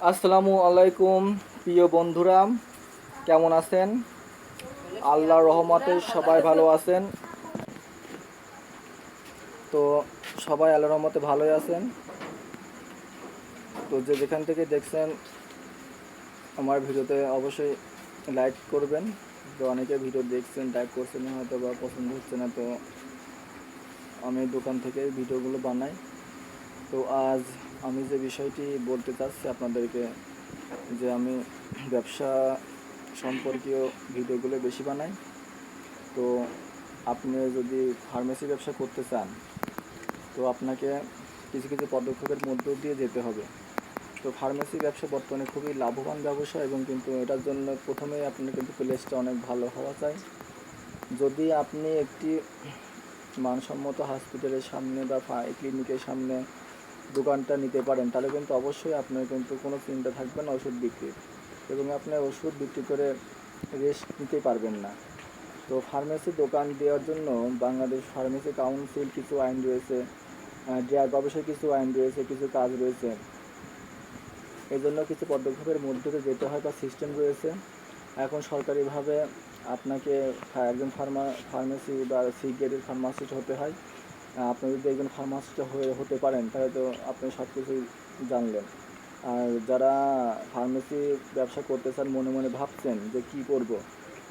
আসসালামু আলাইকুম প্রিয় বন্ধুরা, কেমন আছেন? আল্লাহর রহমতে সবাই ভালো আছেন। তো সবাই আল্লাহর রহমতে ভালোই আছেন। তো যে যেখান থেকে দেখছেন আমার ভিডিওতে অবশ্যই লাইক করবেন। তো অনেকে ভিডিও দেখছেন, লাইক করছেন না, হয়তো বা পছন্দ হচ্ছে না। তো আমি দোকান থেকে ভিডিওগুলো বানাই। তো আজ আমি যে বিষয়টি বলতে চাচ্ছি আপনাদেরকে, যে আমি ব্যবসা সম্পর্কীয় ভিডিওগুলো বেশি বানাই। তো আপনি যদি ফার্মেসি ব্যবসা করতে চান, তো আপনাকে কিছু কিছু পদক্ষেপের মধ্য দিয়ে যেতে হবে। তো ফার্মেসি ব্যবসা বর্তমানে খুবই লাভবান ব্যবসা, এবং কিন্তু এটার জন্য প্রথমেই আপনার কিন্তু প্লেসটা অনেক ভালো হওয়া চাই। যদি আপনি একটি মানসম্মত হসপিটালের সামনে বা ক্লিনিকের সামনে দোকানটা নিতে পারেন, তাহলে কিন্তু অবশ্যই আপনার কিন্তু কোনো চিন্তা থাকবে না ওষুধ বিক্রির, এবং আপনার ওষুধ বিক্রি করে রেস্ট নিতে পারবেন না। তো ফার্মেসি দোকান দেওয়ার জন্য বাংলাদেশ ফার্মেসি কাউন্সিল কিছু আইন রয়েছে, ড্রাগ অফিসের কিছু আইন রয়েছে, কিছু কাজ রয়েছে। এই জন্য কিছু পদক্ষেপের মধ্যে দিয়ে যেতে হয় বা সিস্টেম রয়েছে। এখন সরকারিভাবে আপনাকে একজন ফার্মেসি বা সি গ্রেডের ফার্মাসিস্ট হতে হয়। আপনি যদি একজন ফার্মাসিস্ট হতে পারেন, তাহলে তো আপনি সব কিছুই জানলেন। আর যারা ফার্মেসি ব্যবসা করতে চান, মনে মনে ভাবছেন যে কী করব,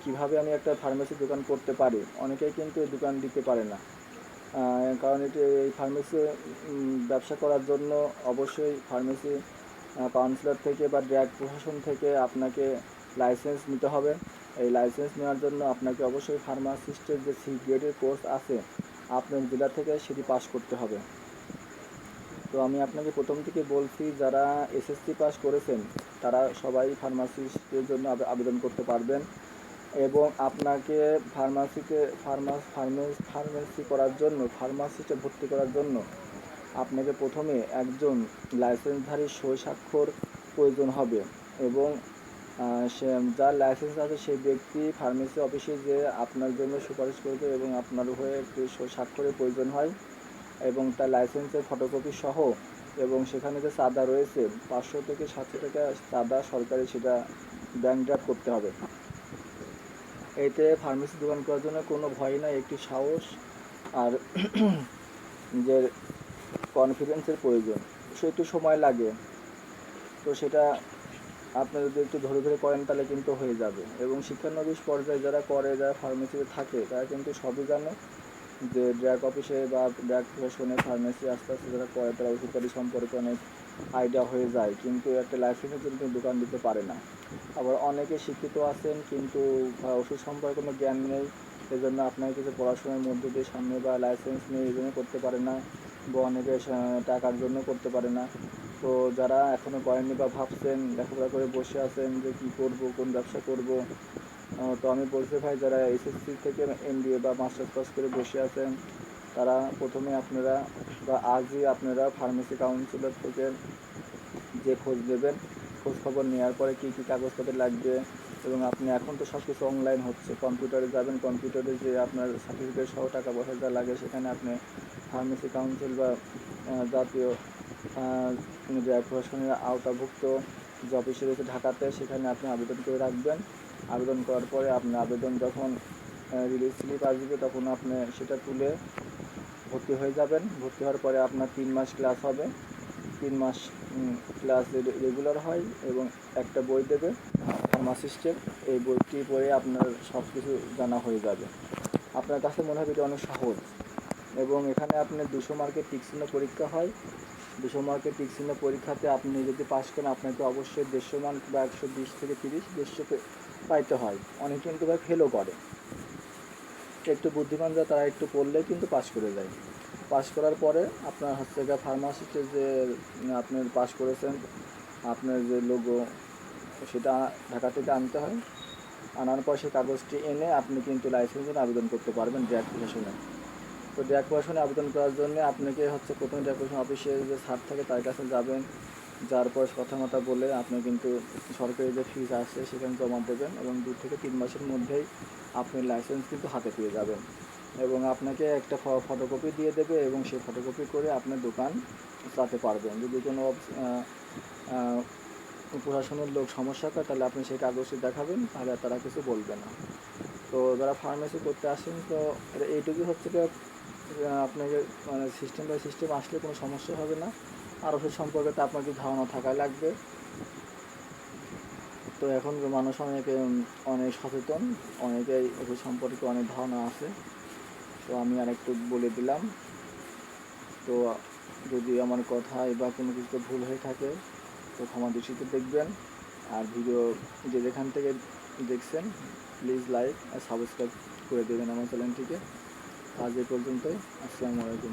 কিভাবে আমি একটা ফার্মেসি দোকান করতে পারি, অনেকেই কিন্তু এই দোকান দিতে পারে না। কারণ এই ফার্মেসি ব্যবসা করার জন্য অবশ্যই ফার্মেসি কাউন্সিলর থেকে বা ড্রাগ প্রশাসন থেকে আপনাকে লাইসেন্স নিতে হবে। এই লাইসেন্স নেওয়ার জন্য আপনাকে অবশ্যই ফার্মাসিস্টের যে সি গ্রেডের কোর্স আছে আপনার জেলা থেকে সেটি পাস করতে হবে। তো আমি আপনাকে প্রথম থেকে বলছি, যারা এসএসসি পাস করেছেন তারা সবাই ফার্মাসিস্টের জন্য আবেদন করতে পারবেন। এবং আপনাকে ফার্মেসি করার জন্য, ফার্মাসিস্টে ভর্তি করার জন্য আপনাকে প্রথমে একজন লাইসেন্সধারী সই স্বাক্ষর প্রয়োজন হবে। এবং সে যার লাইসেন্স আছে সেই ব্যক্তি ফার্মেসি অফিসে যে আপনার জন্য সুপারিশ করবে, এবং আপনার হয়ে একটি সই স্বাক্ষরের প্রয়োজন হয়, এবং তার লাইসেন্সের ফটোকপি সহ। এবং সেখানে যে চাঁদা রয়েছে 500 থেকে 700 টাকা চাঁদা সরকারি, সেটা ব্যাংক ড্রাফট করতে হবে। এতে ফার্মেসি দোকান করার জন্য কোনো ভয় নাই, একটি সাহস আর নিজের কনফিডেন্সের প্রয়োজন। সে একটু সময় লাগে, তো সেটা আপনি যদি একটু ধরে ধরে করেন তাহলে কিন্তু হয়ে যাবে। এবং শিক্ষানবিশ পর্যায়ে যারা করে, যারা ফার্মেসিতে থাকে, তারা কিন্তু সবই জানে যে ড্রাগ অফিসে বা ড্রাগ প্রশাসনে ফার্মেসি আস্তে আস্তে যারা করে, তারা ওষুধপাতি সম্পর্কে অনেক আইডিয়া হয়ে যায়, কিন্তু একটা লাইসেন্সের জন্য দোকান দিতে পারে না। আবার অনেকে শিক্ষিত আছেন কিন্তু ওষুধ সম্পর্কে কোনো জ্ঞান নেই, এজন্য আপনাকে কিছু পড়াশোনার মধ্যে দিয়ে সামনে বা লাইসেন্স নেই, এই জন্য করতে পারে না, বা অনেকে টাকার জন্য করতে পারে না। তো যারা এখনও করেননি বা ভাবছেন, লেখাপড়া করে বসে আছেন যে কী করব, কোন ব্যবসা করব, তো আমি বলতে ভাই, যারা এসএসসি থেকে এমবিএ বা মাস্টার্স পাস করে বসে আছেন, তারা প্রথমে আপনারা বা আজই আপনারা ফার্মেসি কাউন্সিলর থেকে যে খোঁজ নেবেন, খোঁজ খবর নেওয়ার পরে কী কী কাগজপত্র লাগবে, এবং আপনি এখন তো সব কিছু অনলাইন হচ্ছে, কম্পিউটারে যাবেন, কম্পিউটারে যে আপনার সার্টিফিকেট সহ টাকা পয়সা যা লাগে, সেখানে আপনি ফার্মেসি কাউন্সিল বা জাতীয় ড্রাগ প্রশাসনের আওতাভুক্ত যে অফিসে রয়েছে ঢাকাতে, সেখানে আপনি আবেদন করে রাখবেন। আবেদন করার পরে আপনার আবেদন যখন রিলিজ স্লিপ আসবে, তখন আপনি সেটা তুলে ভর্তি হয়ে যাবেন। ভর্তি হওয়ার পরে আপনার 3 মাস ক্লাস হবে। 3 মাস ক্লাস রেগুলার হয়, এবং একটা বই দেবে ফার্মাসিস্টের। এই বইটি পড়ে আপনার সব কিছু জানা হয়ে যাবে। আপনার কাছে মনে হবে এটা অনেক সহজ। এবং এখানে আপনার 200 মার্কের টিকচিহ্ন পরীক্ষা হয়। 200 মার্কের টিকচিহ্ন পরীক্ষাতে আপনি যদি পাস করেন, আপনাকে অবশ্যই 150 মার্ক বা 120 থেকে 30 150 পাইতে হয়। অনেকে কিন্তু ভাই ফেলও করে, একটু বুদ্ধিমান যা তারা একটু পড়লে কিন্তু পাস করে যায়। পাস করার পরে আপনার হচ্ছে গিয়ে ফার্মাসিতে যে আপনার পাস করেছেন, আপনার যে লোগো, সেটা ঢাকা থেকে আনতে হয়। আনার পর সেই কাগজটি এনে আপনি কিন্তু লাইসেন্সের আবেদন করতে পারবেন ড্রাগ প্রশাসনে। তো ড্রাগ প্রশাসনে আবেদন করার জন্য আপনাকে হচ্ছে প্রথমে ড্রাগ প্রশাসন অফিসে যে স্যার থাকে তার কাছে যাবেন। যার পর কথা বলে আপনি কিন্তু সরকারি যে ফিজ আসছে সেখানে জমা দেবেন, এবং 2 থেকে 3 মাসের মধ্যেই আপনি লাইসেন্স কিন্তু হাতে পেয়ে যাবেন। এবং আপনাকে একটা ফটোকপি দিয়ে দেবে, এবং সেই ফটোকপি করে আপনার দোকান চালাতে পারবেন। যদি কোনো প্রশাসনের লোক সমস্যা করে, তাহলে আপনি সেই কাগজটি দেখাবেন, তাহলে তারা কিছু বলবে না। তো যারা ফার্মেসি করতে আসেন, তো এইটুকুই হচ্ছে যে আপনাকে মানে সিস্টেম বাই সিস্টেম আসলে কোনো সমস্যা হবে না। আর ওষুধ সম্পর্কে তো আপনার কি ধারণা থাকাই লাগবে। তো এখন মানুষ অনেক সচেতন, অনেকেই ওষুধ সম্পর্কে অনেক ধারণা আছে। তো আমি আরেকটু বলে দিলাম। তো যদি আমার কথায় বা কোনো কিছুতে ভুল হয়ে থাকে তো ক্ষমা দৃষ্টিতে দেখবেন। আর ভিডিও যে যেখান থেকে দেখছেন প্লিজ লাইক আর সাবস্ক্রাইব করে দেবেন আমার চ্যানেলটিকে। আজ এ পর্যন্তই। আসসালামু আলাইকুম।